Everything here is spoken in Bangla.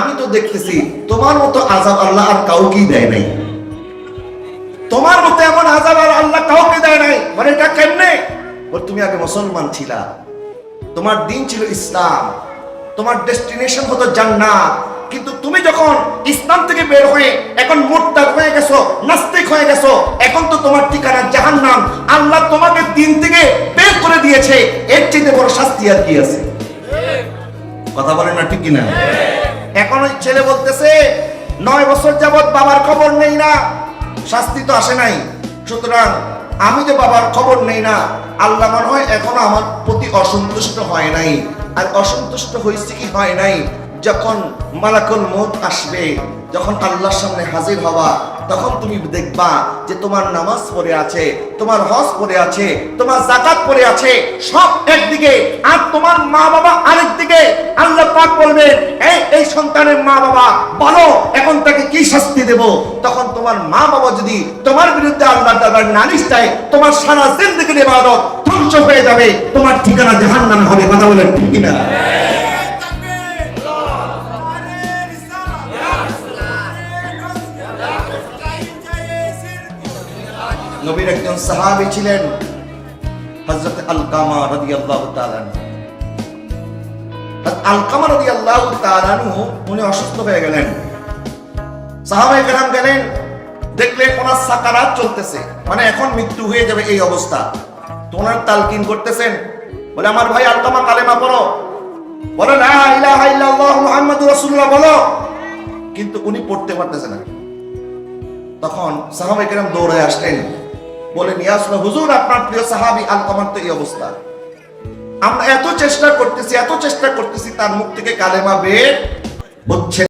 আমি তো দেখতেছি তোমার মতো আযাব আল্লাহ আর কাউকেই দেয় নাই। তোমার মতো এমন আযাব আর আল্লাহ কাউকে দেয় নাই। মানে এটা কেমনে? বল তুমি আগে মুসলমান ছিলা, তোমার দিন ছিল ইসলাম, তোমার ডেস্টিনেশন হতো জান্নাত, কিন্তু তুমি যখন ইসলাম থেকে বের হয়ে এখন মুরতাদ হয়ে গেছো, নাস্তিক হয়ে গেছো, এখন তো তোমার ঠিকানা জাহান্নাম। আল্লাহ তোমাকে দিন থেকে বের করে দিয়েছে, এর চেয়ে বড় শাস্তি আর কি আছে? কথা বলেন না ঠিক কিনা? এখন ওই ছেলে বলতেছে 9 বছর যাবত বাবার খবর নেই না, শাস্তি তো আসে নাই, সুতরাং আমি যে বাবার খবর নেই না, আল্লাহ মনে হয় এখনো আমার প্রতি অসন্তুষ্ট হয় নাই। আর অসন্তুষ্ট হয়েছে কি হয় নাই, যখন মালাকুল মউত আসবে, যখন আল্লাহর সামনে হাজির হবা, তখন তুমি দেখবা যে তোমার নামাজ পড়ে আছে, তোমার হজ পড়ে আছে, তোমার যাকাত পড়ে আছে, সব একদিকে, আর তোমার মা বাবা আরেকদিকে। আল্লাহ পাক বলবেন, এই সন্তানের মা বাবা বলো এখন তাকে কি শাস্তি দেব? তখন তোমার মা বাবা যদি তোমার বিরুদ্ধে আল্লাহর দরবারে নালিশ দেয়, তোমার সারা জিন্দেগির ইবাদত ধ্বংস হয়ে যাবে, তোমার ঠিকানা জাহান্নাম হবে। কথা বলেন ঠিক কিনা? নবীর একজন সাহাবী ছিলেন হযরত আলকামা রাদিয়াল্লাহু তাআলা আনহু। আলকামা রাদিয়াল্লাহু তাআলা আনহু উনি অসুস্থ হয়ে গেলেন। সাহাবায়ে কেরাম গেলেন, দেখলেন ওনার সাকারাত চলতেছে, মানে এখন মৃত্যু হয়ে যাবে এই অবস্থা। তো ওনার তালকিন করতেছেন, বলে আমার ভাই আলকামা কালেমা পড়ো, বলে লা ইলাহা ইল্লাল্লাহ মুহাম্মাদুর রাসূলুল্লাহ বলো, কিন্তু উনি পড়তে পারতেছে না। তখন সাহাবায়ে কেরাম দৌড়ে আসলেন, বলেন ইয়া রাসূলুল্লাহ, হুজুর আপনার প্রিয় সাহাবী আলকামার তো এই অবস্থা, আমরা এত চেষ্টা করতেছি তার মুখ থেকে কালেমা বের হচ্ছে